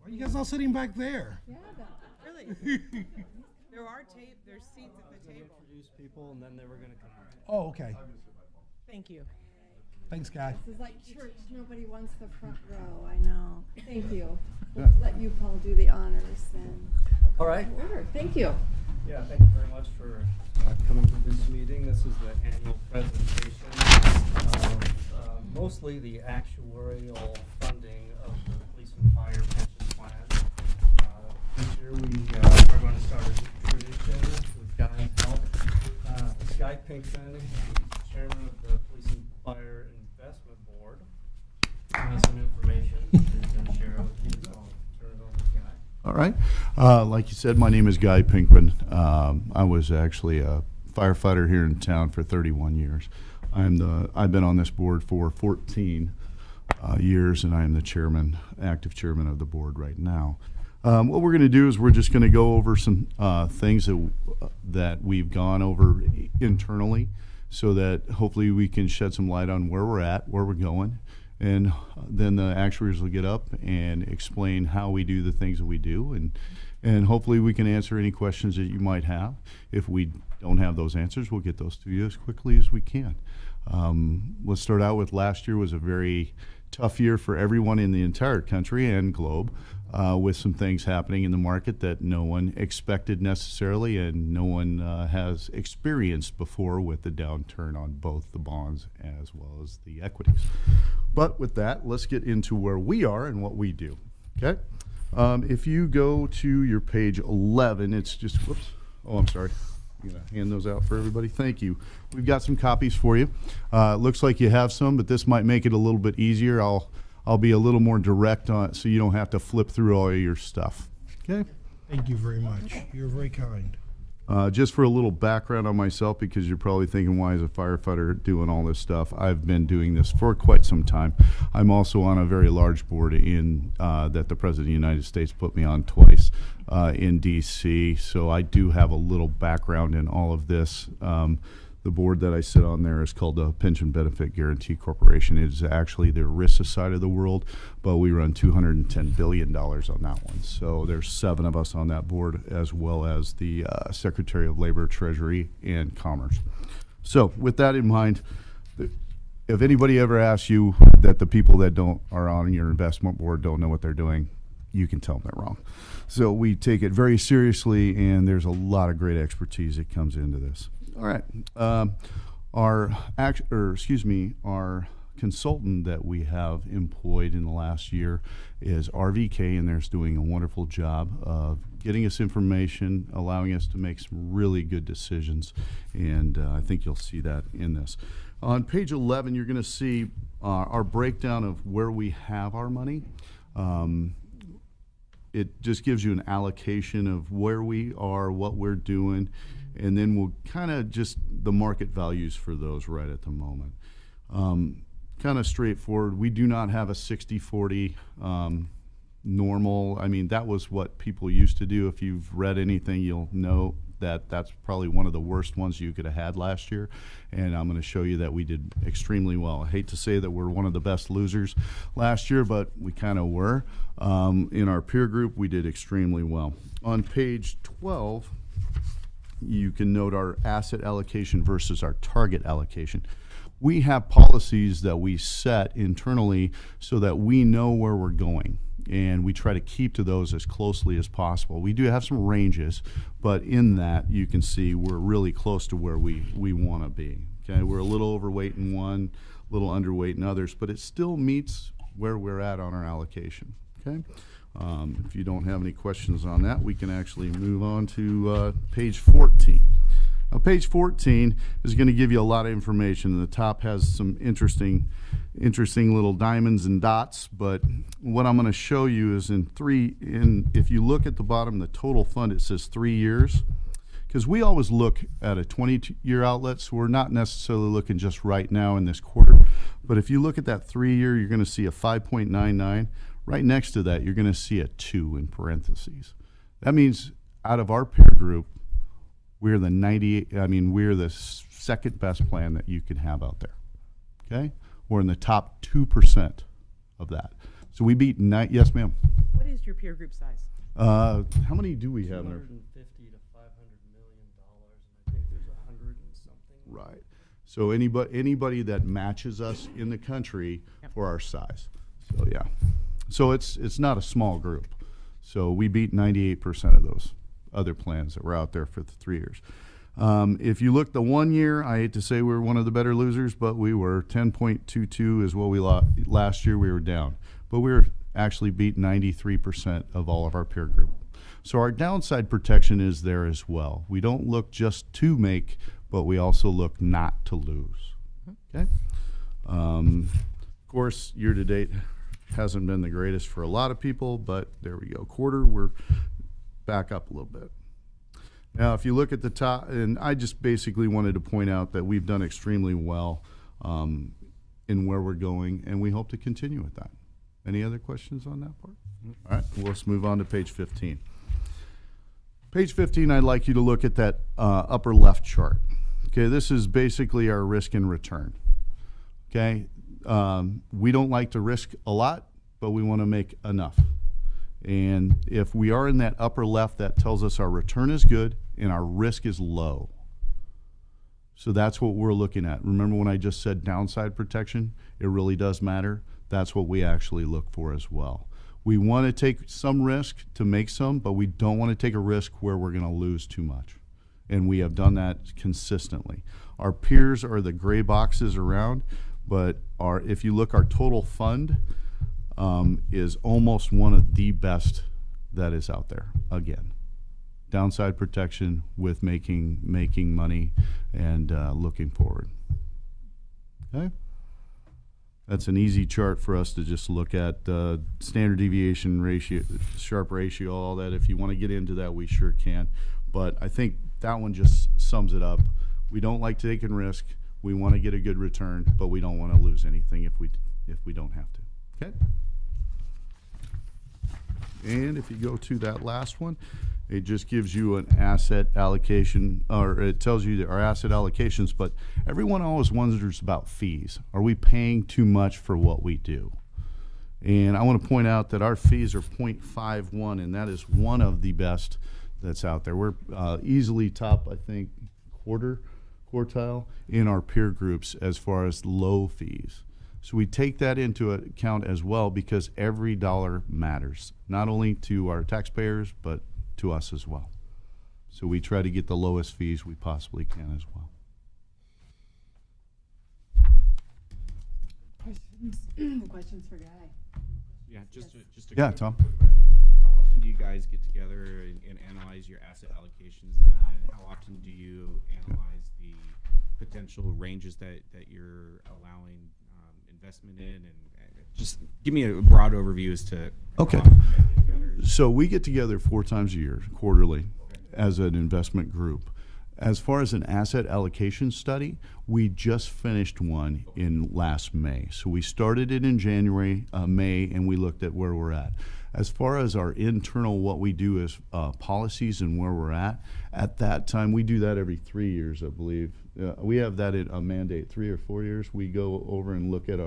Why are you guys all sitting back there? Yeah, Really? There's seats at the table. Introduce people, and then they were going to come on. Oh, okay. Thank you. Thanks, Guy. this is like church. Nobody wants the front row. I know. Thank you. Yeah. Let you, Paul, do the honors then. All right. Order. Thank you. Yeah, thank you very much for coming to this meeting. This is the annual presentation of mostly the actuarial funding of the police and fire pension plan. This year we are going to start a new tradition with Guy's help. It's Guy Pinkman, he's chairman of the Police and Fire Investment Board. He has some information that he's going to share with you, so I'll turn it over to Guy. All right. Like you said, my name is Guy Pinkman. I was actually a firefighter here in town for 31 years. I've been on this board for 14 years, and I am the chairman, active chairman of the board right now. What we're going to do is we're just going to go over some things that we've gone over internally, so that hopefully we can shed some light on where we're at, where we're going. And then the actuaries will get up and explain how we do the things that we do, and hopefully we can answer any questions that you might have. If we don't have those answers, we'll get those to you as quickly as we can. Let's start out with last year was a very tough year for everyone in the entire country and globe, with some things happening in the market that no one expected necessarily, and no one has experienced before, with the downturn on both the bonds as well as the equities. But with that, let's get into where we are and what we do. Okay? If you go to your page 11, it's just, whoops, oh, I'm sorry. I'm going to hand those out for everybody. Thank you. We've got some copies for you. Looks like you have some, but this might make it a little bit easier. I'll be a little more direct on it, so you don't have to flip through all of your stuff. Okay? Thank you very much. You're very kind. Just for a little background on myself, because you're probably thinking, why is a firefighter doing all this stuff? I've been doing this for quite some time. I'm also on a very large board that the President of the United States put me on twice in D.C., so I do have a little background in all of this. The board that I sit on there is called the Pension Benefit Guaranty Corporation. It is actually the ERISA side of the world, but we run $210 billion on that one. So there's 7 of us on that board, as well as the Secretary of Labor, Treasury, and Commerce. So with that in mind, if anybody ever asks you that the people that are on your investment board don't know what they're doing, you can tell them they're wrong. So we take it very seriously, and there's a lot of great expertise that comes into this. All right. Our consultant that we have employed in the last year is RVK, and they're doing a wonderful job of getting us information, allowing us to make some really good decisions, and I think you'll see that in this. On page 11, you're going to see our breakdown of where we have our money. It just gives you an allocation of where we are, what we're doing, and then we'll kind of just the market values for those right at the moment. Kind of straightforward. We do not have a 60-40 normal. I mean, that was what people used to do. If you've read anything, you'll know that that's probably one of the worst ones you could have had last year, and I'm going to show you that we did extremely well. I hate to say that we're one of the best losers last year, but we kind of were. In our peer group, we did extremely well. On page 12, you can note our asset allocation versus our target allocation. We have policies that we set internally so that we know where we're going, and we try to keep to those as closely as possible. We do have some ranges, but in that you can see we're really close to where we want to be. Okay, we're a little overweight in one, a little underweight in others, but it still meets where we're at on our allocation. Okay. If you don't have any questions on that, we can actually move on to page 14. Now, page 14 is going to give you a lot of information, and the top has some interesting little diamonds and dots, but what I'm going to show you is if you look at the bottom, the total fund, it says 3 years, because we always look at a 20-year outlet, so we're not necessarily looking just right now in this quarter, but if you look at that 3 year, you're going to see a 5.99. Right next to that, you're going to see a 2 in parentheses. That means out of our peer group, we're the second best plan that you can have out there. Okay? We're in the top 2% of that. So we beat yes, ma'am. What What is your peer group size? How many do we have in our? 250 to 500 million dollars, and I think there's 100 and something. Right. So anybody that matches us in the country for our size. So yeah. So it's not a small group. So we beat 98% of those other plans that were out there for the 3 years. If you look the 1 year, I hate to say we were one of the better losers, but we were 10.22 is what we lost last year. We were down, but we were actually beat 93% of all of our peer group. So our downside protection is there as well. We don't look just to make, but we also look not to lose. Okay. Of course, year to date hasn't been the greatest for a lot of people, but there we go. Quarter, we're back up a little bit. Now, if you look at the top, and I just basically wanted to point out that we've done extremely well in where we're going, and we hope to continue with that. Any other questions on that part? All right, well, let's move on to page 15. Page 15, I'd like you to look at that upper left chart. Okay, this is basically our risk and return. Okay, we don't like to risk a lot, but we want to make enough. And if we are in that upper left, that tells us our return is good and our risk is low. So that's what we're looking at. Remember when I just said downside protection? It really does matter. That's what we actually look for as well. We want to take some risk to make some, but we don't want to take a risk where we're going to lose too much. And we have done that consistently. Our peers are the gray boxes around, but if you look, our total fund is almost one of the best that is out there. Again, downside protection with making money and looking forward. Okay, that's an easy chart for us to just look at. Standard deviation ratio, Sharpe ratio, all that. If you want to get into that, we sure can. But I think that one just sums it up. We don't like taking risk. We want to get a good return, but we don't want to lose anything if we don't have to. Okay. And if you go to that last one, it just gives you an asset allocation, or it tells you our asset allocations, but everyone always wonders about fees. Are we paying too much for what we do? And I want to point out that our fees are 0.51, and that is one of the best that's out there. We're easily top, I think, quartile in our peer groups as far as low fees. So we take that into account as well, because every dollar matters, not only to our taxpayers, but to us as well. So we try to get the lowest fees we possibly can as well. Questions for Guy? Yeah, just a Yeah, quick- Tom? quick question. How often do you guys get together and analyze your asset allocations? And how often do you analyze the potential ranges that you're allowing investment in? And just give me a broad overview as to Okay. how often you guys get together. So we get together 4 times a year, quarterly, as an investment group. As far as an asset allocation study, we just finished one in last May. So we started it in January, May, and we looked at where we're at. As far as our internal, what we do is policies and where we're at that time, we do that every 3 years, I believe. We have that at a mandate, 3 or 4 years. We go over and look at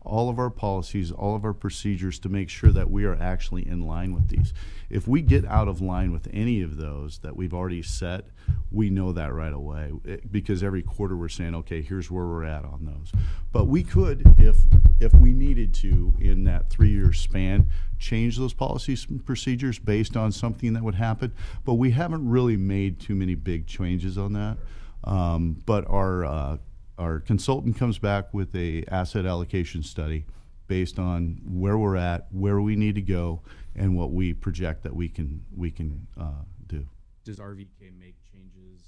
all of our policies, all of our procedures to make sure that we are actually in line with these. If we get out of line with any of those that we've already set, we know that right away, because every quarter we're saying, okay, here's where we're at on those. But we could, if we needed to, in that 3-year span, change those policies and procedures based on something that would happen. But we haven't really made too many big changes on that. But our consultant comes back with a asset allocation study based on where we're at, where we need to go, and what we project that we can do. Does RVK make changes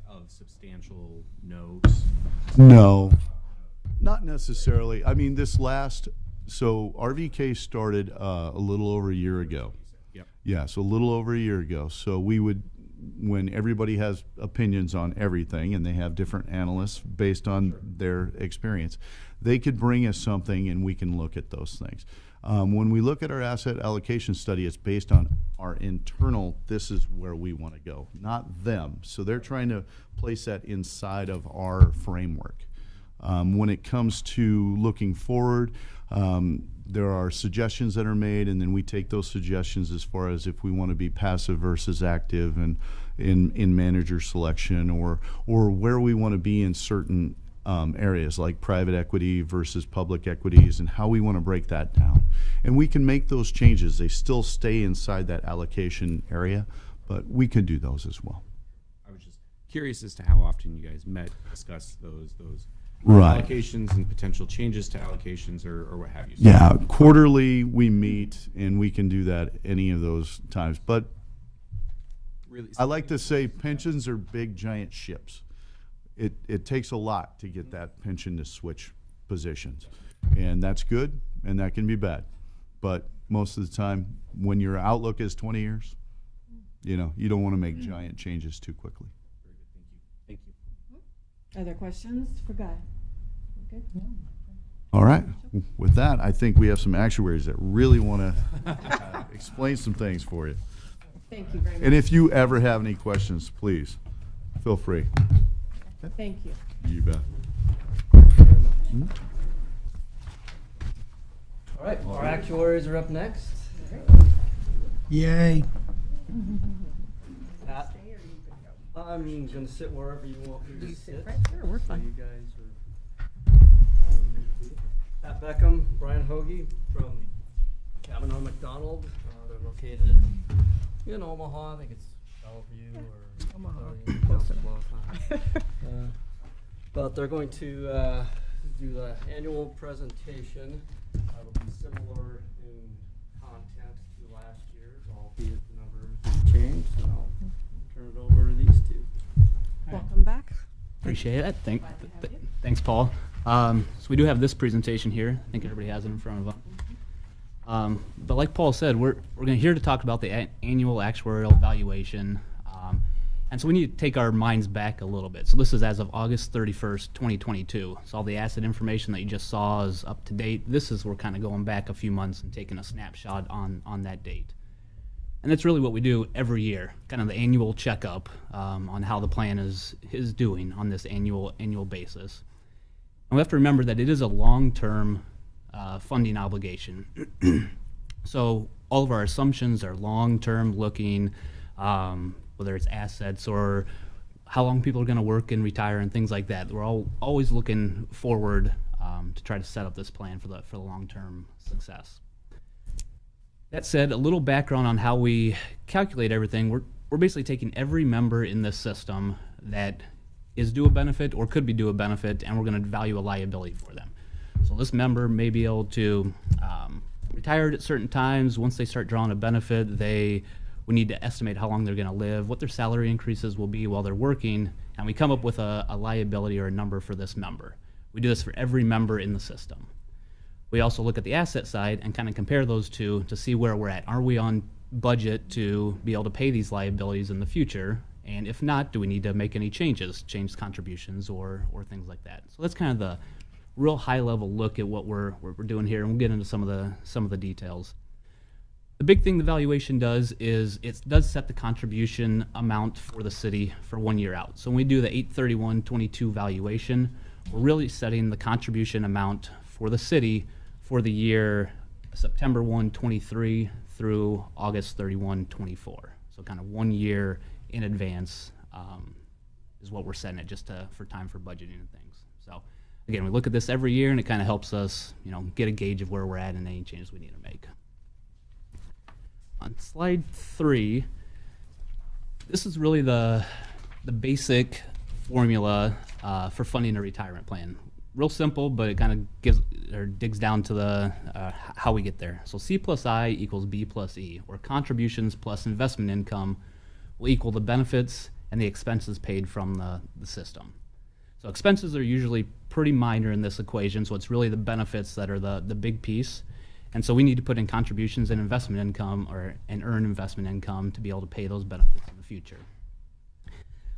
of substantial notes? No, not necessarily. I mean, so RVK started a little over a year ago. Yep. Yeah, so a little over a year ago. So we would, when everybody has opinions on everything and they have different analysts based on their experience, they could bring us something and we can look at those things. When we look at our asset allocation study, it's based on our internal, this is where we want to go, not them. So they're trying to place that inside of our framework. When it comes to looking forward, There are suggestions that are made, and then we take those suggestions as far as if we want to be passive versus active, and in manager selection, or where we want to be in certain areas like private equity versus public equities, and how we want to break that down. And we can make those changes. They still stay inside that allocation area, but we can do those as well. I was just curious as to how often you guys met, discussed those Right. allocations and potential changes to allocations or what have you. Yeah, quarterly we meet, and we can do that any of those times. But Really, I like to say pensions are big giant ships. It takes a lot to get that pension to switch positions, and that's good, and that can be bad. But most of the time, when your outlook is 20 years, you don't want to make giant changes too quickly. Very good. Thank you. Other questions for Guy? Good? All right. With that, I think we have some actuaries that really want to explain some things for you. Thank you very much. And if you ever have any questions, please feel free. Thank you. You bet. All right, our actuaries are up next. Yay. Pat, I'm gonna sit wherever you want me to sit. right there, we're So fine. you guys are. Pat Beckham, Brian Hoagie from Kavanaugh McDonald. They're located in Omaha. I think it's Bellevue or Omaha, closer. But they're going to do the annual presentation. It'll be similar in content to last year's, albeit the numbers changed. And I'll turn it over to these two. Welcome back. Appreciate it. Thanks, Paul. So we do have this presentation here. I think everybody has it in front of them. But like Paul said, we're going to here to talk about the annual actuarial valuation. And so we need to take our minds back a little bit. So this is as of August 31st, 2022. So all the asset information that you just saw is up to date. This is we're kind of going back a few months and taking a snapshot on that date. And that's really what we do every year, kind of the annual checkup on how the plan is doing on this annual basis. And we have to remember that it is a long-term funding obligation. So all of our assumptions are long-term looking, whether it's assets or how long people are going to work and retire and things like that. We're always looking forward to try to set up this plan for the long-term success. That said, a little background on how we calculate everything. We're basically taking every member in this system that is due a benefit or could be due a benefit, and we're going to value a liability for them. So this member may be able to retire at certain times. Once they start drawing a benefit, we need to estimate how long they're going to live, what their salary increases will be while they're working, and we come up with a liability or a number for this member. We do this for every member in the system. We also look at the asset side and kind of compare those two to see where we're at. Are we on budget to be able to pay these liabilities in the future? And if not, do we need to make any changes, change contributions or things like that? So that's kind of the real high level look at what we're doing here, and we'll get into some of the details. The big thing the valuation does is it does set the contribution amount for the city for 1 year out. So when we do the 8/31/22 valuation, we're really setting the contribution amount for the city for the year September 1, 23 through August 31, 24. So kind of 1 year in advance is what we're setting it just for time for budgeting and things. So again, we look at this every year, and it kind of helps us, get a gauge of where we're at and any changes we need to make. On slide 3, this is really the basic formula for funding a retirement plan. Real simple, but it kind of digs down to the how we get there. So C plus I equals B plus E, or contributions plus investment income will equal the benefits and the expenses paid from the system. So expenses are usually pretty minor in this equation, so it's really the benefits that are the big piece. And so we need to put in contributions and investment income and earn investment income to be able to pay those benefits in the future.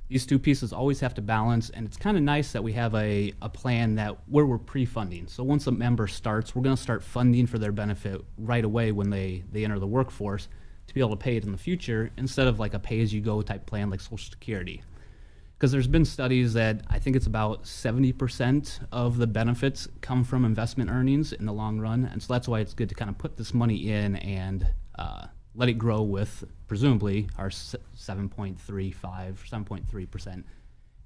These two pieces always have to balance, and it's kind of nice that we have a plan where we're pre-funding. So once a member starts, we're going to start funding for their benefit right away when they enter the workforce to be able to pay it in the future, instead of like a pay-as-you-go type plan like Social Security. Because there's been studies that I think it's about 70% of the benefits come from investment earnings in the long run. And so that's why it's good to kind of put this money in and let it grow with, presumably, our 7.35, 7.3%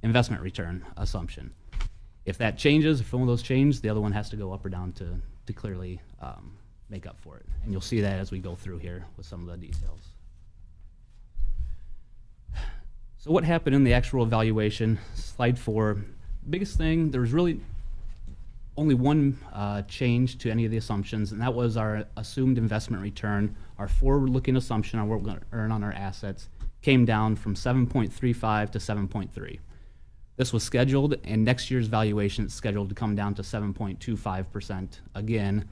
investment return assumption. If that changes, if one of those change, the other one has to go up or down to clearly make up for it. And you'll see that as we go through here with some of the details. So what happened in the actual evaluation? Slide 4. Biggest thing, there was really only one change to any of the assumptions, and that was our assumed investment return. Our forward-looking assumption on what we're going to earn on our assets came down from 7.35 to 7.3. This was scheduled, and next year's valuation is scheduled to come down to 7.25% again.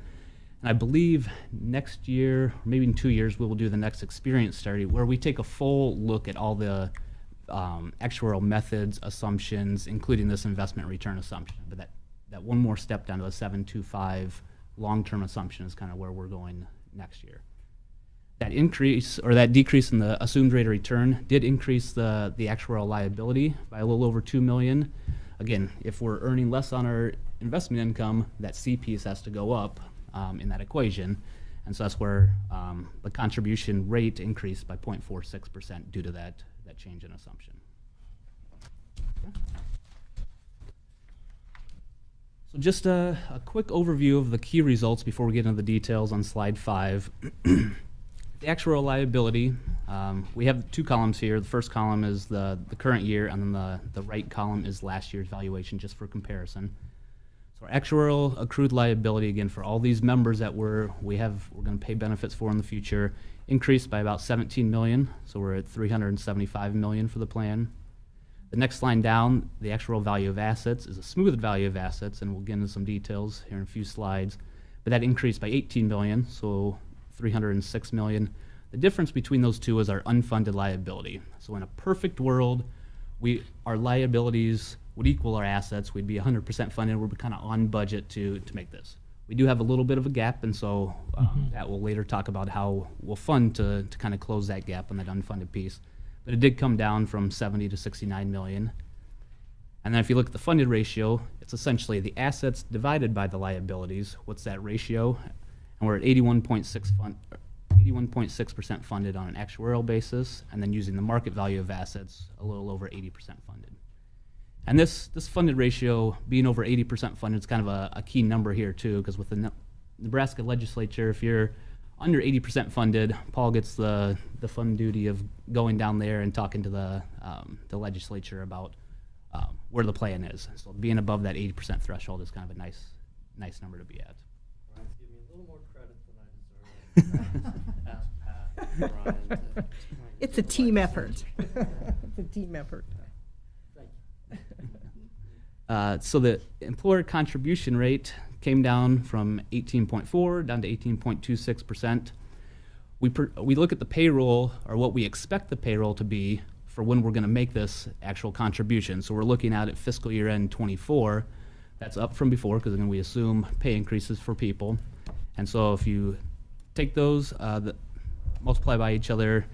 And I believe next year, or maybe in 2 years, we will do the next experience study where we take a full look at all the actuarial methods, assumptions, including this investment return assumption. But that one more step down to a 7.25 long-term assumption is kind of where we're going next year. That increase or that decrease in the assumed rate of return did increase the actuarial liability by a little over $2 million. Again, if we're earning less on our investment income, that C piece has to go up in that equation. And so that's where the contribution rate increased by 0.46% due to that change in assumption. So just a quick overview of the key results before we get into the details on slide 5. The actuarial liability, we have 2 columns here. The first column is the current year, and then the right column is last year's valuation, just for comparison. So our actuarial accrued liability, again, for all these members that we're going to pay benefits for in the future, increased by about $17 million. So we're at $375 million for the plan. The next line down, the actual value of assets, is a smoothed value of assets, and we'll get into some details here in a few slides. But that increased by $18 million, so $306 million. The difference between those two is our unfunded liability. So in a perfect world, our liabilities would equal our assets. We'd be 100% funded. We're kind of on budget to make this. We do have a little bit of a gap, and so that we'll later talk about how we'll fund to kind of close that gap on that unfunded piece. But it did come down from 70 to 69 million. And then if you look at the funded ratio, it's essentially the assets divided by the liabilities. What's that ratio? And we're at 81.6% funded on an actuarial basis, and then using the market value of assets, a little over 80% funded. And this funded ratio being over 80% funded is kind of a key number here too, because with the Nebraska legislature, if you're under 80% funded, Paul gets the fun duty of going down there and talking to the legislature about where the plan is. So being above that 80% threshold is kind of a nice number to be at. Brian's giving me a little more credit than I deserve. Ask Pat, Brian, to explain It's a the team legislature. effort. It's a team effort. Thank you. So the employer contribution rate came down from 18.4 down to 18.26%. We look at the payroll, or what we expect the payroll to be for when we're going to make this actual contribution. So we're looking at fiscal year end 24. That's up from before, because then we assume pay increases for people. And so if you take those, multiply by each other,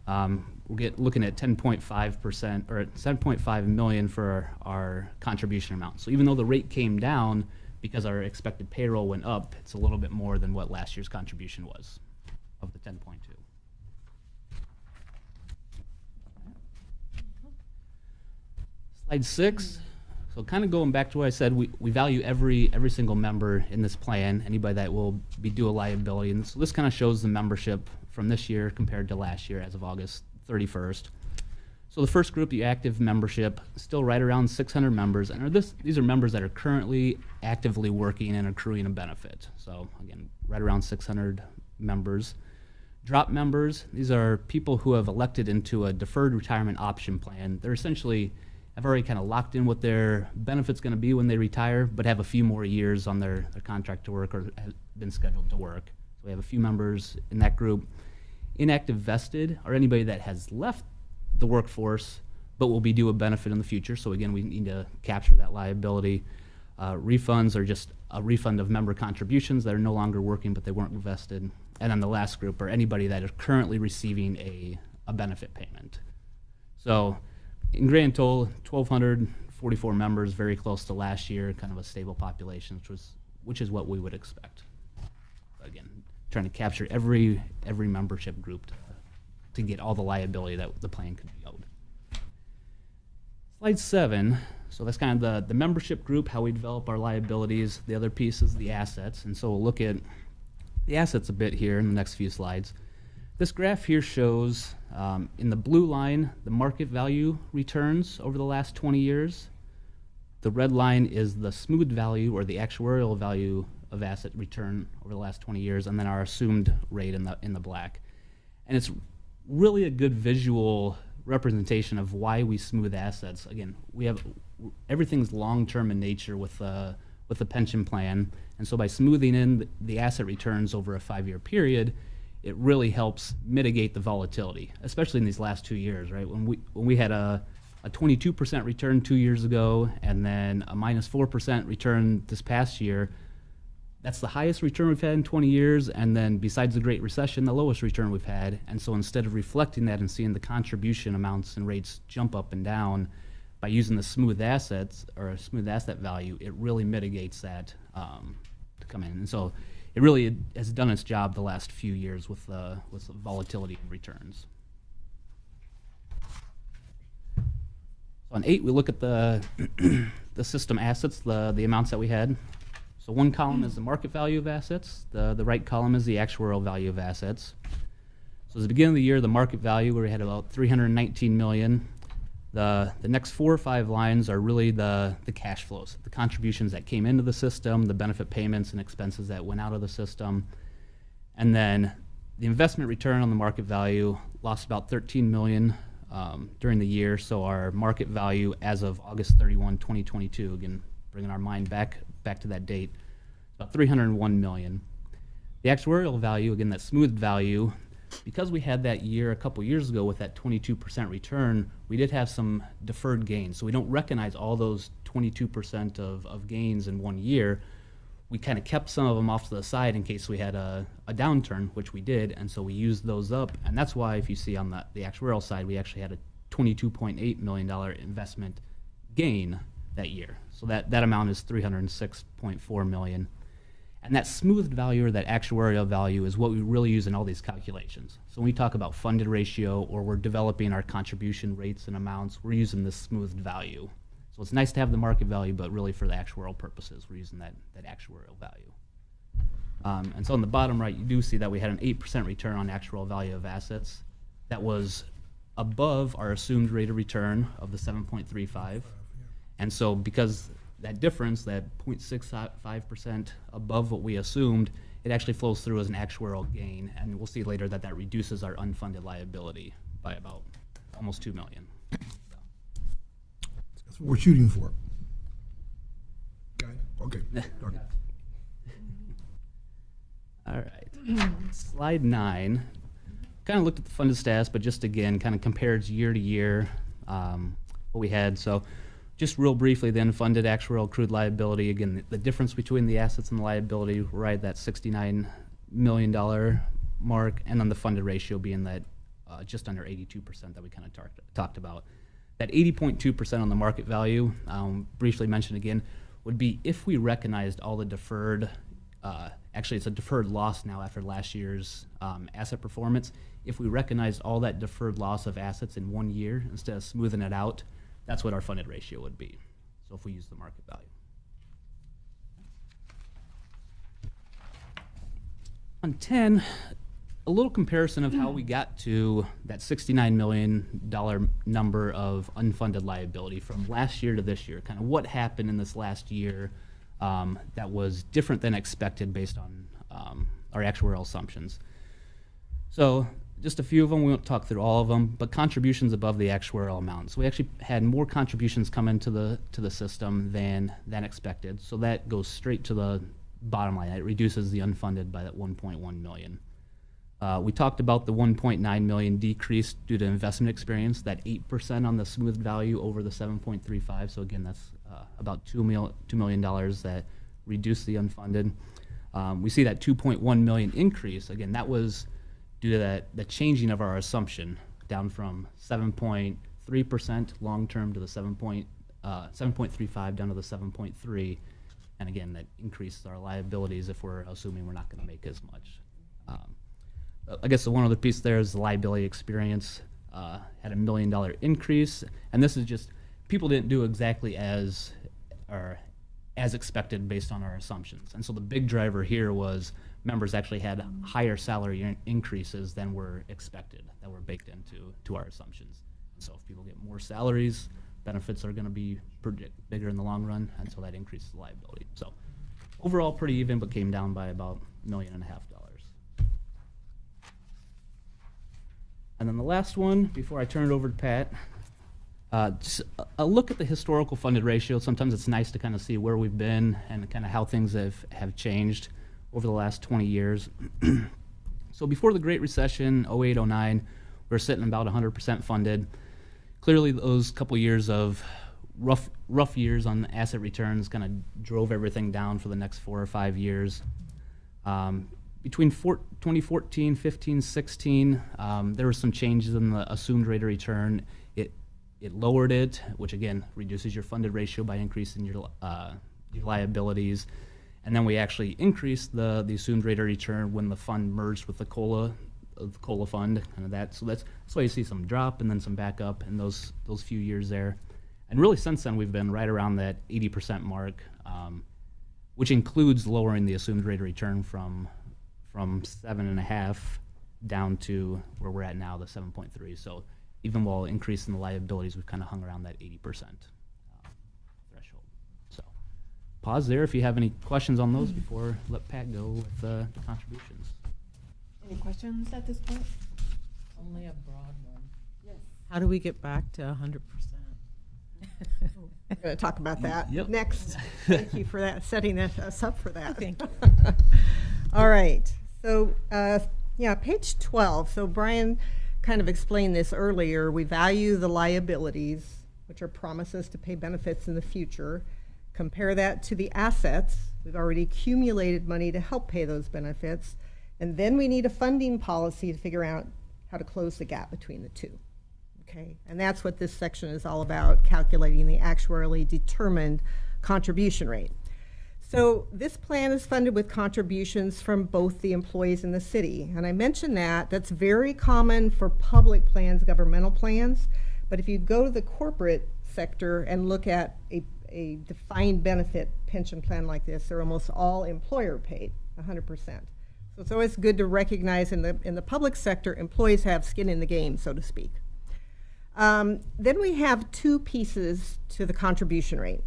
we're looking at 10.5% or 7.5 million for our contribution amount. So even though the rate came down because our expected payroll went up, it's a little bit more than what last year's contribution was of the 10.2. Slide 6. So kind of going back to what I said, we value every single member in this plan, anybody that will be due a liability. And so this kind of shows the membership from this year compared to last year as of August 31st. So the first group, the active membership, still right around 600 members. And these are members that are currently actively working and accruing a benefit. So again, right around 600 members. Drop members, these are people who have elected into a deferred retirement option plan. They're essentially have already kind of locked in what their benefit's going to be when they retire, but have a few more years on their contract to work or have been scheduled to work. So we have a few members in that group. Inactive vested are anybody that has left the workforce but will be due a benefit in the future. So again, we need to capture that liability. Refunds are just a refund of member contributions that are no longer working but they weren't vested. And then the last group are anybody that is currently receiving a benefit payment. So in grand total, 1,244 members, very close to last year, kind of a stable population, which is what we would expect. Again, trying to capture every membership group to get all the liability that the plan could be owed. Slide 7. So that's kind of the membership group, how we develop our liabilities. The other piece is the assets. And so we'll look at the assets a bit here in the next few slides. This graph here shows, in the blue line, the market value returns over the last 20 years. The red line is the smooth value, or the actuarial value of asset return over the last 20 years, and then our assumed rate in the black. And it's really a good visual representation of why we smooth assets. Again, everything's long-term in nature with the pension plan, and so by smoothing in the asset returns over a 5-year period, it really helps mitigate the volatility, especially in these last 2 years, right? When we had a 22% return 2 years ago, and then a -4% return this past year, that's the highest return we've had in 20 years, and then besides the Great Recession, the lowest return we've had. And so instead of reflecting that and seeing the contribution amounts and rates jump up and down, by using the smooth assets, or a smooth asset value, it really mitigates that to come in. And so it really has done its job the last few years with the volatility in returns. So on 8, we look at the the system assets, the amounts that we had. So one column is the market value of assets. The right column is the actuarial value of assets. So at the beginning of the year, the market value, we had about $319 million. The next 4 or 5 lines are really the cash flows, the contributions that came into the system, the benefit payments and expenses that went out of the system. And then the investment return on the market value lost about $13 million during the year. So our market value as of August 31, 2022, again, bringing our mind back to that date, about $301 million. The actuarial value, again, that smoothed value, because we had that year a couple years ago with that 22% return, we did have some deferred gains. So we don't recognize all those 22% of gains in 1 year. We kind of kept some of them off to the side in case we had a downturn, which we did, and so we used those up. And that's why, if you see on the actuarial side, we actually had a $22.8 million investment gain that year. So that amount is $306.4 million. And that smoothed value, or that actuarial value, is what we really use in all these calculations. So when we talk about funded ratio, or we're developing our contribution rates and amounts, we're using this smoothed value. So it's nice to have the market value, but really for the actuarial purposes, we're using that actuarial value. And so on the bottom right, you do see that we had an 8% return on actuarial value of assets. That was above our assumed rate of return of the 7.35. And so because that difference, that 0.65% above what we assumed, it actually flows through as an actuarial gain. And we'll see later that reduces our unfunded liability by about almost $2 million. That's what we're shooting for. Got it? Okay. Okay. All right. Slide 9. Kind of looked at the funded status, but just again, kind of compared year to year what we had. So just real briefly, the unfunded actuarial accrued liability, again, the difference between the assets and the liability, right, that $69 million mark, and then the funded ratio being that just under 82% that we kind of talked about. That 80.2% on the market value, briefly mentioned again, would be if we recognized all the deferred, actually it's a deferred loss now after last year's asset performance. If we recognized all that deferred loss of assets in 1 year instead of smoothing it out, that's what our funded ratio would be. So if we use the market value. On 10, a little comparison of how we got to that $69 million number of unfunded liability from last year to this year. Kind of what happened in this last year that was different than expected based on our actuarial assumptions. So just a few of them, we won't talk through all of them, but contributions above the actuarial amount. So we actually had more contributions come into the system than expected. So that goes straight to the bottom line. It reduces the unfunded by that $1.1 million. We talked about the $1.9 million decrease due to investment experience, that 8% on the smoothed value over the 7.35. So again, that's about $2 million that reduced the unfunded. We see that $2.1 million increase. Again, that was due to the changing of our assumption down from 7.35 7.3% long-term to the 7.35 down to the 7.3. And again, that increases our liabilities if we're assuming we're not going to make as much. I guess the one other piece there is the liability experience had $1 million increase, and this is just people didn't do exactly as expected based on our assumptions. And so the big driver here was members actually had higher salary increases than were expected, that were baked into our assumptions. So if people get more salaries, benefits are going to be bigger in the long run, and so that increases the liability. So overall pretty even, but came down by about $1.5 million. And then the last one, before I turn it over to Pat, just a look at the historical funded ratio. Sometimes it's nice to kind of see where we've been and kind of how things have changed over the last 20 years. So before the Great Recession, 08, 09, we were sitting about 100% funded. Clearly those couple years of rough years on asset returns kind of drove everything down for the next 4 or 5 years. Between 2014, 15, 16, there were some changes in the assumed rate of return. It lowered it, which again reduces your funded ratio by increasing your liabilities. And then we actually increased the assumed rate of return when the fund merged with the COLA fund, kind of that. So that's why you see some drop and then some back up in those few years there. And really since then we've been right around that 80% mark, which includes lowering the assumed rate of return from 7.5 down to where we're at now, the 7.3. So even while increasing the liabilities, we've kind of hung around that 80% threshold. So pause there if you have any questions on those before let Pat go with the contributions. Any questions at this point? Only a broad one. Yes. How do we get back to 100%? We're going to talk about that Yep. next. Thank you for that, setting us up for that. Thank you. All right. So, page 12. So Brian kind of explained this earlier. We value the liabilities, which are promises to pay benefits in the future. Compare that to the assets. We've already accumulated money to help pay those benefits. And then we need a funding policy to figure out how to close the gap between the two. Okay, and that's what this section is all about, calculating the actuarially determined contribution rate. So this plan is funded with contributions from both the employees and the city. And I mentioned that's very common for public plans, governmental plans. But if you go to the corporate sector and look at a defined benefit pension plan like this, they're almost all employer paid, 100%. So it's always good to recognize in the public sector, employees have skin in the game, so to speak. Then we have two pieces to the contribution rate.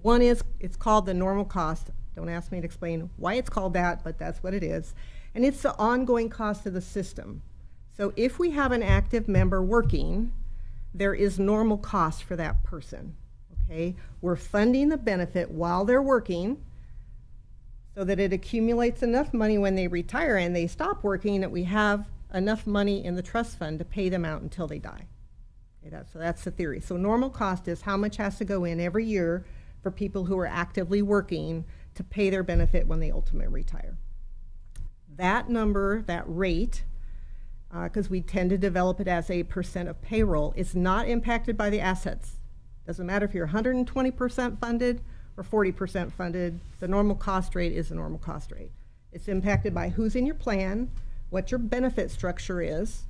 One is, it's called the normal cost. Don't ask me to explain why it's called that, but that's what it is. And it's the ongoing cost of the system. So if we have an active member working, there is normal cost for that person, okay? We're funding the benefit while they're working so that it accumulates enough money when they retire and they stop working that we have enough money in the trust fund to pay them out until they die. Okay, so that's the theory. So normal cost is how much has to go in every year for people who are actively working to pay their benefit when they ultimately retire. That number, that rate, because we tend to develop it as a percent of payroll, is not impacted by the assets. Doesn't matter if you're 120% funded or 40% funded, the normal cost rate is the normal cost rate. It's impacted by who's in your plan, what your benefit structure is,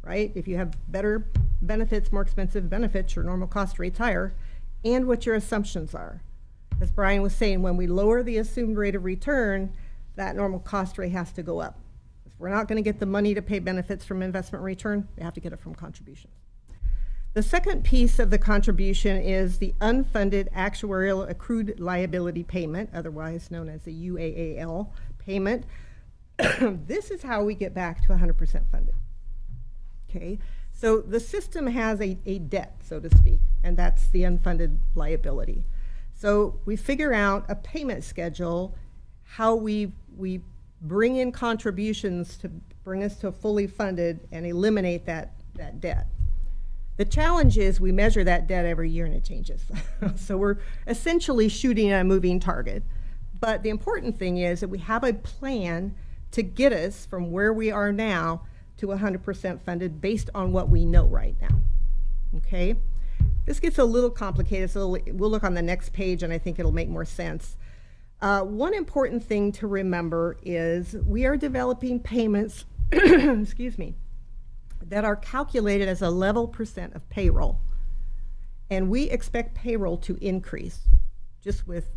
right? If you have better benefits, more expensive benefits, your normal cost rate's higher, and what your assumptions are. As Brian was saying, when we lower the assumed rate of return, that normal cost rate has to go up. If we're not going to get the money to pay benefits from investment return, we have to get it from contributions. The second piece of the contribution is the unfunded actuarial accrued liability payment, otherwise known as the UAAL payment. This is how we get back to 100% funded. Okay, so the system has a debt, so to speak, and that's the unfunded liability. So we figure out a payment schedule, how we bring in contributions to bring us to fully funded and eliminate that debt. The challenge is we measure that debt every year and it changes. So we're essentially shooting at a moving target. But the important thing is that we have a plan to get us from where we are now to 100% funded based on what we know right now. okay? This gets a little complicated, so we'll look on the next page and I think it'll make more sense. One important thing to remember is we are developing payments, excuse me, that are calculated as a level percent of payroll. And we expect payroll to increase just with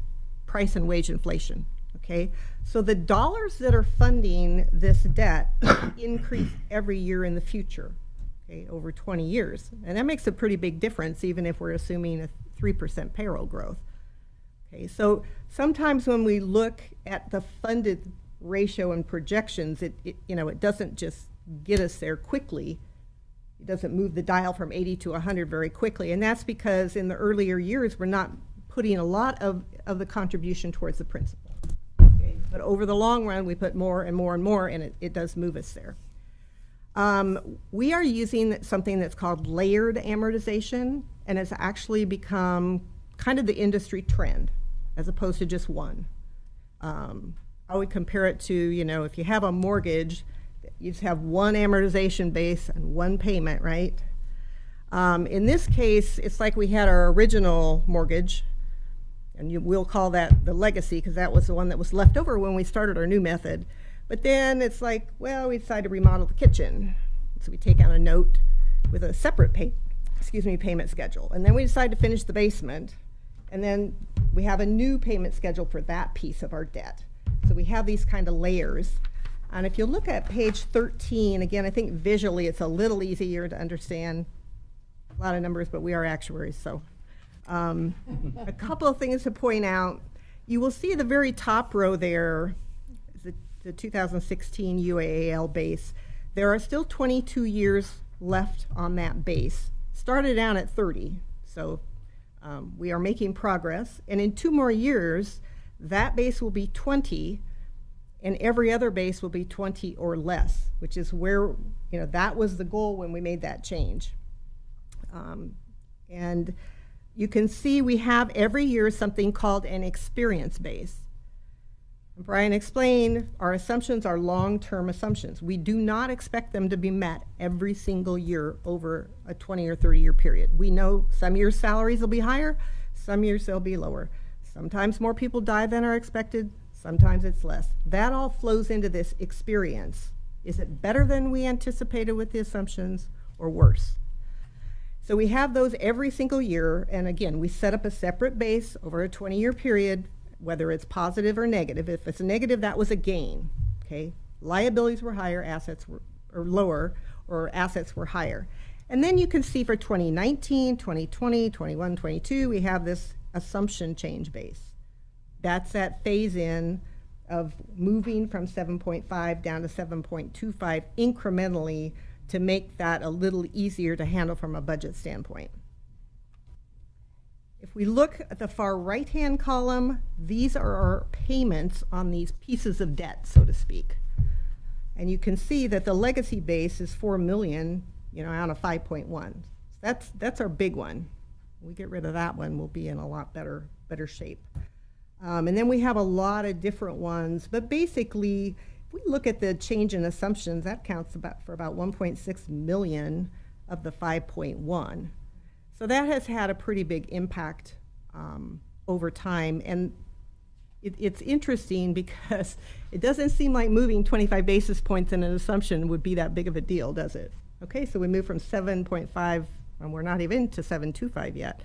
price and wage inflation, okay? So the dollars that are funding this debt increase every year in the future, okay, over 20 years. And that makes a pretty big difference even if we're assuming a 3% payroll growth. Okay, so sometimes when we look at the funded ratio and projections, it doesn't just get us there quickly. It doesn't move the dial from 80 to 100 very quickly. And that's because in the earlier years, we're not putting a lot of the contribution towards the principal. Okay? But over the long run, we put more and more and more, and it does move us there. We are using something that's called layered amortization, and it's actually become kind of the industry trend as opposed to just one. I would compare it to, if you have a mortgage, you just have one amortization base and one payment, right? In this case, it's like we had our original mortgage, and we'll call that the legacy because that was the one that was left over when we started our new method. But then it's like, well, we decided to remodel the kitchen. So we take out a note with a separate payment schedule. And then we decide to finish the basement. And then we have a new payment schedule for that piece of our debt. So we have these kind of layers. And if you look at page 13, again, I think visually it's a little easier to understand. A lot of numbers, but we are actuaries, so. A couple of things to point out. You will see the very top row there, the 2016 UAAL base. There are still 22 years left on that base. Started out at 30, so we are making progress. And in 2 more years, that base will be 20, and every other base will be 20 or less, which is where, that was the goal when we made that change. And you can see we have every year something called an experience base. Brian explained, our assumptions are long-term assumptions. We do not expect them to be met every single year over a 20 or 30-year period. We know some years salaries will be higher, some years they'll be lower. Sometimes more people die than are expected, sometimes it's less. That all flows into this experience. Is it better than we anticipated with the assumptions or worse? So we have those every single year, and again, we set up a separate base over a 20-year period, whether it's positive or negative. If it's a negative, that was a gain, okay? Liabilities were higher, assets were lower, or assets were higher. And then you can see for 2019, 2020, 21, 22, we have this assumption change base. That's that phase in of moving from 7.5 down to 7.25 incrementally to make that a little easier to handle from a budget standpoint. If we look at the far right-hand column, these are our payments on these pieces of debt, so to speak. And you can see that the legacy base is $4 million, out of 5.1. That's our big one. We get rid of that one, we'll be in a lot better shape. And then we have a lot of different ones, but basically, if we look at the change in assumptions, that counts for about 1.6 million of the 5.1. So that has had a pretty big impact over time. And it's interesting because it doesn't seem like moving 25 basis points in an assumption would be that big of a deal, does it? Okay, so we moved from 7.5, and we're not even to 7.25 yet.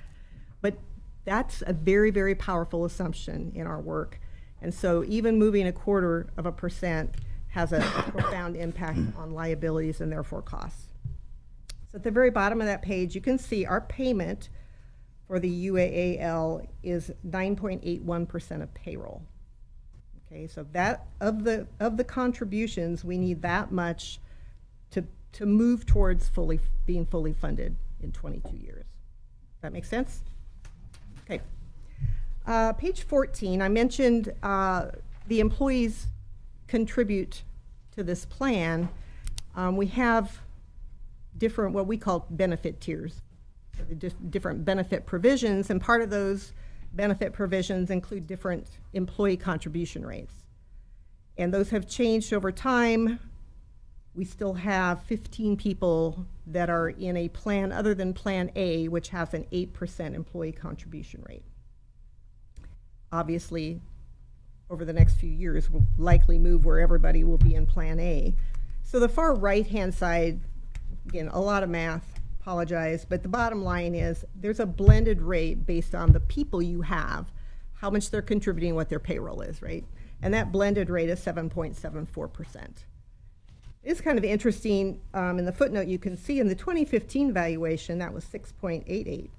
But that's a very, very powerful assumption in our work. And so even moving 0.25% has a profound impact on liabilities and therefore costs. So at the very bottom of that page, you can see our payment for the UAAL is 9.81% of payroll. Okay, so that of the contributions, we need that much to move towards being fully funded in 22 years. That make sense? Okay. Page 14, I mentioned the employees contribute to this plan. We have different, what we call benefit tiers, different benefit provisions, and part of those benefit provisions include different employee contribution rates. And those have changed over time. we still have 15 people that are in a plan other than Plan A, which has an 8% employee contribution rate. Obviously, over the next few years, we'll likely move where everybody will be in Plan A. So the far right-hand side, again, a lot of math, apologize, but the bottom line is there's a blended rate based on the people you have, how much they're contributing, what their payroll is, right? And that blended rate is 7.74%. It's kind of interesting, in the footnote you can see in the 2015 valuation, that was 6.88.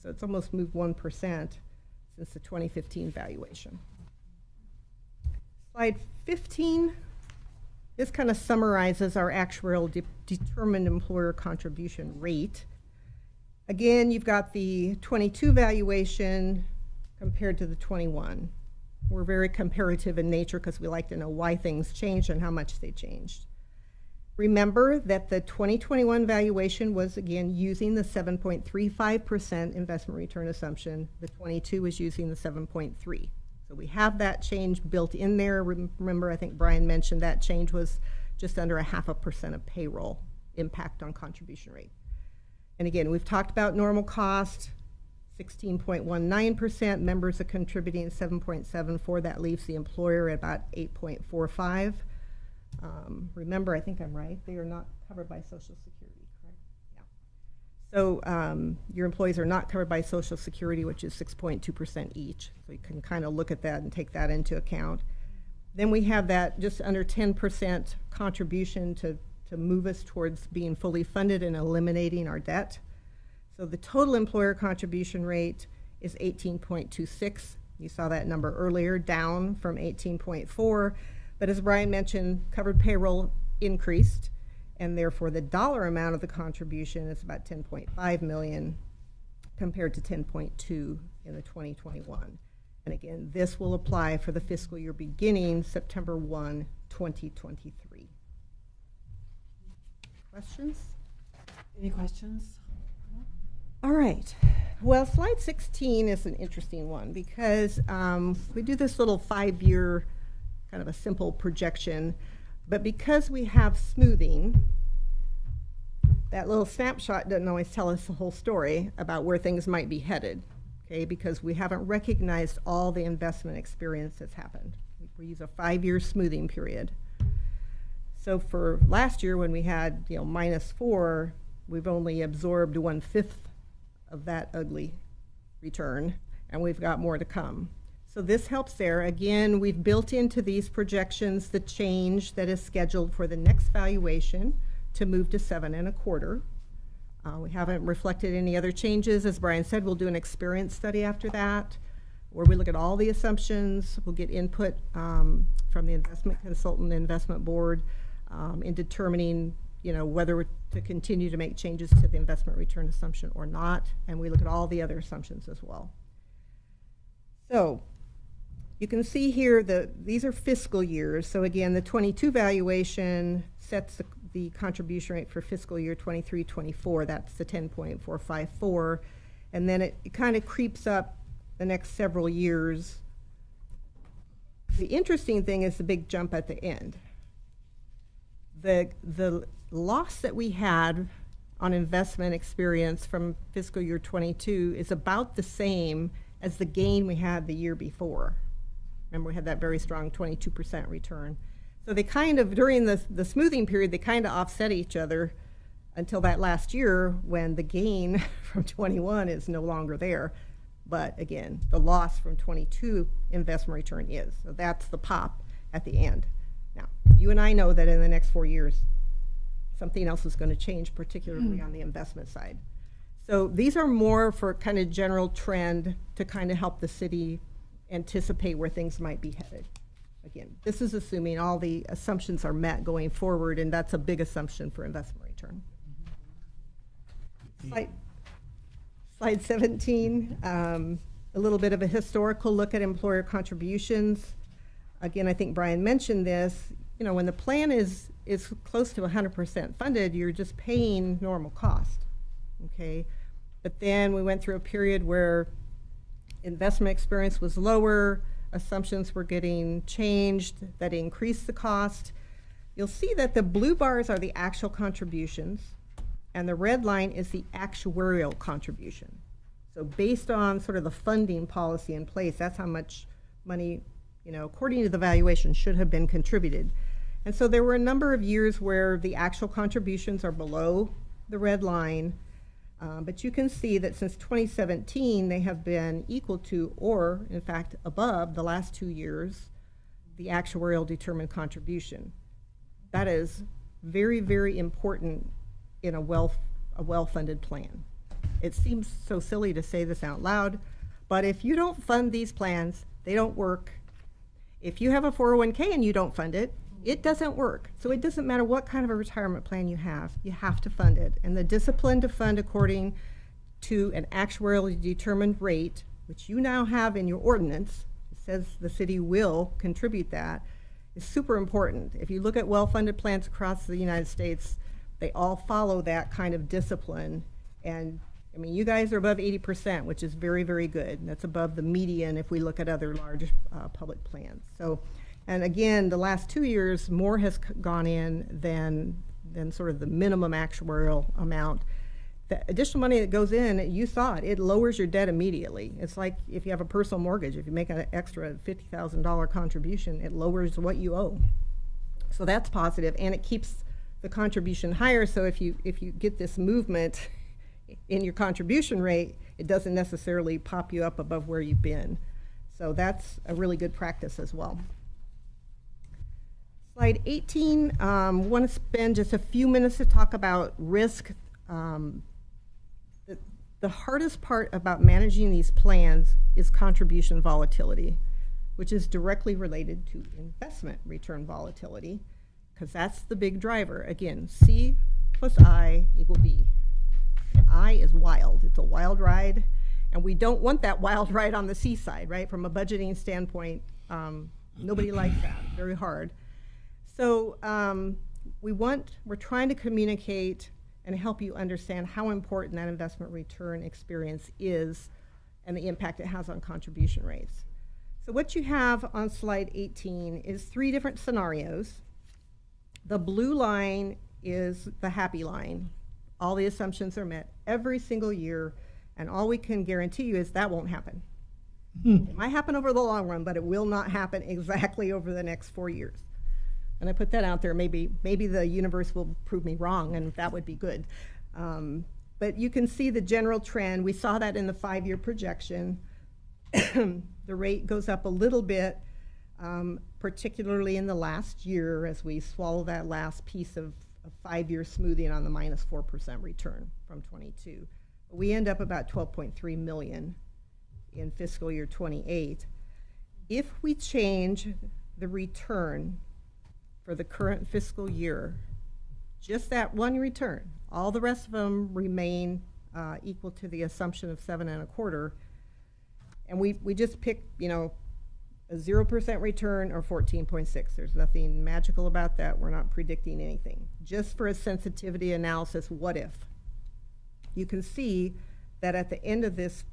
So it's almost moved 1% since the 2015 valuation. Slide 15, this kind of summarizes our actuarial determined employer contribution rate. Again, you've got the 22 valuation compared to the 21. We're very comparative in nature because we like to know why things changed and how much they changed. Remember that the 2021 valuation was, again, using the 7.35% investment return assumption. The 22 was using the 7.3. So we have that change built in there. Remember, I think Brian mentioned that change was just under 0.5% of payroll impact on contribution rate. And again, we've talked about normal cost, 16.19%. Members are contributing 7.74. That leaves the employer at about 8.45. Remember, I think I'm right, they are not covered by Social Security, correct? Yeah. So your employees are not covered by Social Security, which is 6.2% each. So you can kind of look at that and take that into account. Then we have that just under 10% contribution to move us towards being fully funded and eliminating our debt. So the total employer contribution rate is 18.26. You saw that number earlier, down from 18.4. But as Brian mentioned, covered payroll increased, and therefore the dollar amount of the contribution is about $10.5 million compared to $10.2 in the 2021. And again, this will apply for the fiscal year beginning September 1, 2023. Questions? Any questions? All right. Well, slide 16 is an interesting one because we do this little 5-year kind of a simple projection, but because we have smoothing, that little snapshot doesn't always tell us the whole story about where things might be headed, okay, because we haven't recognized all the investment experience that's happened. We use a 5-year smoothing period. So for last year when we had, -4, we've only absorbed 1/5 of that ugly return, and we've got more to come. So this helps there. Again, we've built into these projections the change that is scheduled for the next valuation to move to 7.25. We haven't reflected any other changes. As Brian said, we'll do an experience study after that, where we look at all the assumptions. We'll get input from the investment consultant, the investment board, in determining, whether to continue to make changes to the investment return assumption or not. And we look at all the other assumptions as well. So you can see here these are fiscal years. So again, the 22 valuation sets the contribution rate for fiscal year 23-24. That's the 10.454. And then it kind of creeps up the next several years. The interesting thing is the big jump at the end. The loss that we had on investment experience from fiscal year 22 is about the same as the gain we had the year before. Remember, we had that very strong 22% return. So they kind of, during the smoothing period, they kind of offset each other until that last year when the gain from 21 is no longer there. But again, the loss from 22 investment return is. So that's the pop at the end. Now, you and I know that in the next 4 years, something else is going to change, particularly on the investment side. So these are more for kind of general trend to kind of help the city anticipate where things might be headed. Again, this is assuming all the assumptions are met going forward, and that's a big assumption for investment return. Slide 17, a little bit of a historical look at employer contributions. Again, I think Brian mentioned this, when the plan is close to 100% funded, you're just paying normal cost, okay? But then we went through a period where investment experience was lower, assumptions were getting changed that increased the cost. you'll see that the blue bars are the actual contributions, and the red line is the actuarial contribution. So based on sort of the funding policy in place, that's how much money, according to the valuation, should have been contributed. And so there were a number of years where the actual contributions are below the red line, but you can see that since 2017, they have been equal to, or in fact above, the last 2 years, the actuarial determined contribution. That is very, very important in a well-funded plan. It seems so silly to say this out loud, but if you don't fund these plans, they don't work. If you have a 401k and you don't fund it, it doesn't work. So it doesn't matter what kind of a retirement plan you have to fund it. And the discipline to fund according to an actuarially determined rate, which you now have in your ordinance, it says the city will contribute that, is super important. If you look at well-funded plans across the United States, they all follow that kind of discipline. And I mean, you guys are above 80%, which is very, very good. And that's above the median if we look at other large public plans. So, and again, the last 2 years, more has gone in than sort of the minimum actuarial amount. The additional money that goes in, you saw it, it lowers your debt immediately. It's like if you have a personal mortgage, if you make an extra $50,000 contribution, it lowers what you owe. So that's positive, and it keeps the contribution higher. So if you get this movement in your contribution rate, it doesn't necessarily pop you up above where you've been. So that's a really good practice as well. Slide 18, want to spend just a few minutes to talk about risk. The hardest part about managing these plans is contribution volatility, which is directly related to investment return volatility, because that's the big driver. Again, C plus I equal B. And I is wild. It's a wild ride, and we don't want that wild ride on the seaside, right? From a budgeting standpoint, nobody likes that. Very hard. So we're trying to communicate and help you understand how important that investment return experience is and the impact it has on contribution rates. So what you have on slide 18 is 3 different scenarios. The blue line is the happy line. All the assumptions are met every single year, and all we can guarantee you is that won't happen. It might happen over the long run, but it will not happen exactly over the next 4 years. And I put that out there. Maybe the universe will prove me wrong, and that would be good. But you can see the general trend. We saw that in the 5-year projection. The rate goes up a little bit, particularly in the last year as we swallow that last piece of 5-year smoothing on the minus 4% return from 22. We end up about 12.3 million in fiscal year 28. If we change the return for the current fiscal year, just that one return, all the rest of them remain equal to the assumption of 7.25, and we just pick, a 0% return or 14.6. There's nothing magical about that. We're not predicting anything. Just for a sensitivity analysis, what if? You can see that at the end of this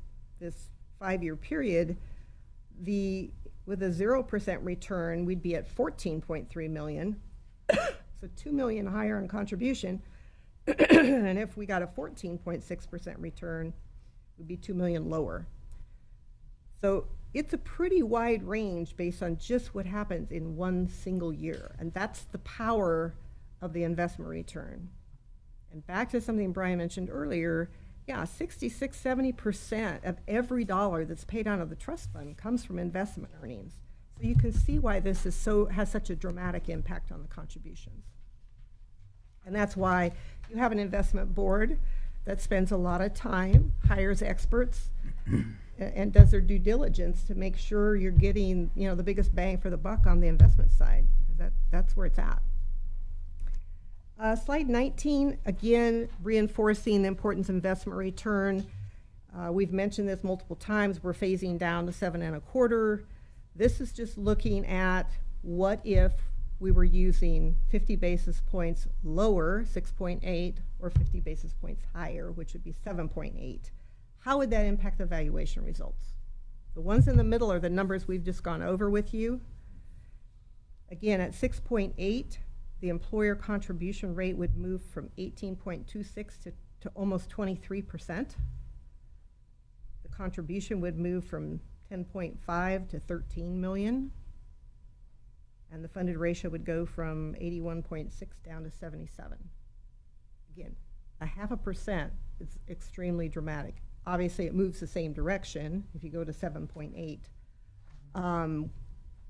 5-year period, with a 0% return, we'd be at 14.3 million, so 2 million higher in contribution. And if we got a 14.6% return, we'd be 2 million lower. So it's a pretty wide range based on just what happens in one single year. And that's the power of the investment return. And back to something Brian mentioned earlier, 66-70% of every dollar that's paid out of the trust fund comes from investment earnings. So you can see why this has such a dramatic impact on the contributions. And that's why you have an investment board that spends a lot of time, hires experts, and does their due diligence to make sure you're getting, the biggest bang for the buck on the investment side. That's where it's at. Slide 19, again, reinforcing the importance of investment return. We've mentioned this multiple times. We're phasing down to 7.25. This is just looking at what if we were using 50 basis points lower, 6.8, or 50 basis points higher, which would be 7.8. How would that impact the valuation results? The ones in the middle are the numbers we've just gone over with you. Again, at 6.8, the employer contribution rate would move from 18.26 to almost 23%. The contribution would move from 10.5 to 13 million. And the funded ratio would go from 81.6 down to 77. Again, 0.5% is extremely dramatic. Obviously, it moves the same direction if you go to 7.8.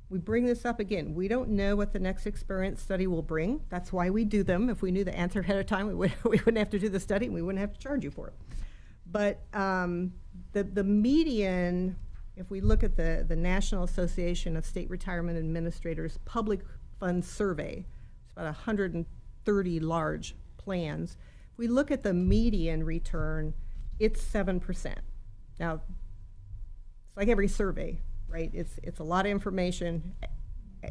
We bring this up again. We don't know what the next experience study will bring. That's why we do them. If we knew the answer ahead of time, we wouldn't have to do the study, and we wouldn't have to charge you for it. But the median, if we look at the National Association of State Retirement Administrators public fund survey, it's about 130 large plans. If we look at the median return, it's 7%. Now, it's like every survey, right? It's a lot of information,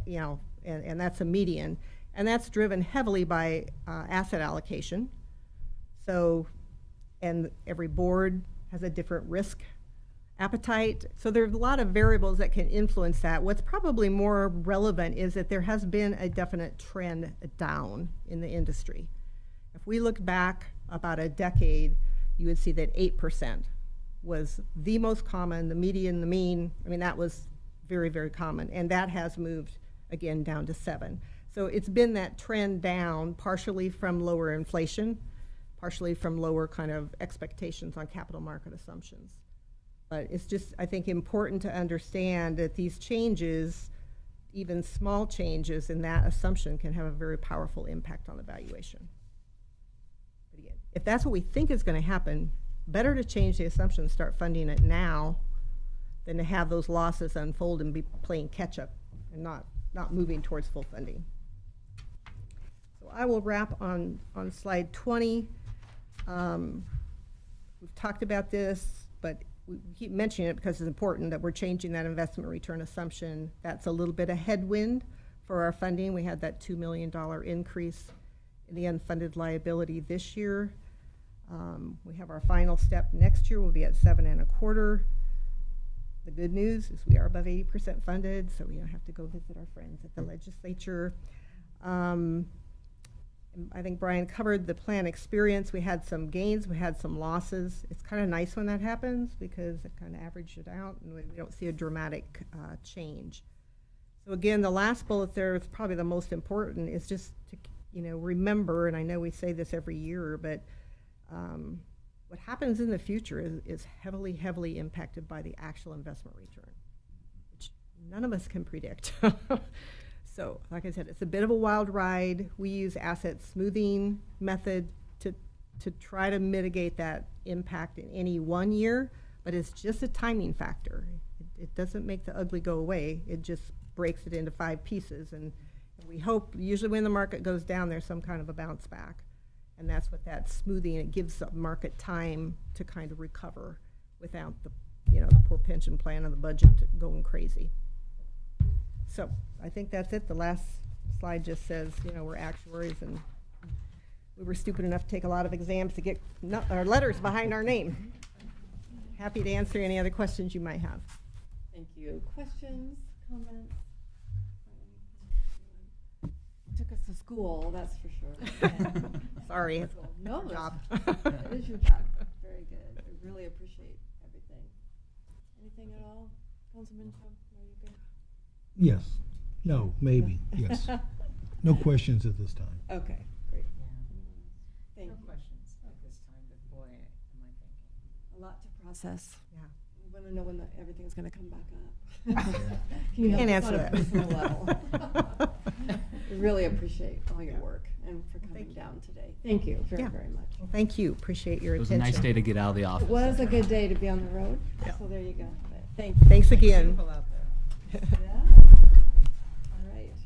you know, and that's a median. And that's driven heavily by asset allocation. So, and every board has a different risk appetite. So there's a lot of variables that can influence that. What's probably more relevant is that there has been a definite trend down in the industry. If we look back about a decade, you would see that 8% was the most common, the median, the mean. I mean, that was very, very common. And that has moved, again, down to 7. So it's been that trend down, partially from lower inflation, partially from lower kind of expectations on capital market assumptions. But it's just, I think, important to understand that these changes, even small changes in that assumption, can have a very powerful impact on the valuation. But again, if that's what we think is going to happen, better to change the assumption and start funding it now than to have those losses unfold and be playing catch up and not moving towards full funding. So I will wrap on slide 20. We've talked about this, but we keep mentioning it because it's important that we're changing that investment return assumption. That's a little bit of headwind for our funding. We had that $2 million increase in the unfunded liability this year. We have our final step next year. We'll be at 7.25. The good news is we are above 80% funded, so we don't have to go visit our friends at the legislature. I think Brian covered the plan experience. We had some gains, we had some losses. It's kind of nice when that happens because it kind of averaged it out and we don't see a dramatic change. So again, the last bullet there is probably the most important, is just to, you know, remember, and I know we say this every year, but what happens in the future is heavily, heavily impacted by the actual investment return, which none of us can predict. So, like I said, it's a bit of a wild ride. We use asset smoothing method to try to mitigate that impact in any one year, but it's just a timing factor. It doesn't make the ugly go away. It just breaks it into 5 pieces, and we hope usually when the market goes down, there's some kind of a bounce back, and that's what that smoothing. It gives the market time to kind of recover without the, you know, the poor pension plan and the budget going crazy. So I think that's it. The last slide just says, you know, we're actuaries and we were stupid enough to take a lot of exams to get our letters behind our name. Happy to answer any other questions you might have. Thank you. Questions, comments? Took us to school, that's for sure. Sorry, it's No, our job. It is your job. Very good. I really appreciate everything. Anything at all, Councilman Trump? Are you good? Yes. No, maybe. Yes. No questions at this time. Okay, great. Thank No you. questions at this time, but boy, am I thinking. A lot to process. Yeah. We want to know when everything's going to come back up. Can you Can't help us answer on a that. personal level? We really appreciate all your work and for coming Thank you. down today. Thank you very, Yeah. very much. Well, thank you. Appreciate your It was a attention. nice day to get out of the office. It was a good day to be on the road. Yeah. So there you go. Thank you. Thanks again. People out there. Yeah. All right.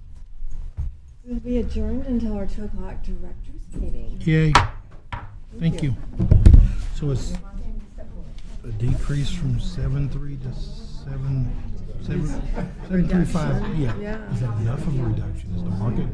We'll be adjourned until our 2 o'clock directors meeting. Yay. Thank you. So it's a decrease from 7.3 to 7.35. Yeah. Yeah. Is that enough of a reduction? Is the market?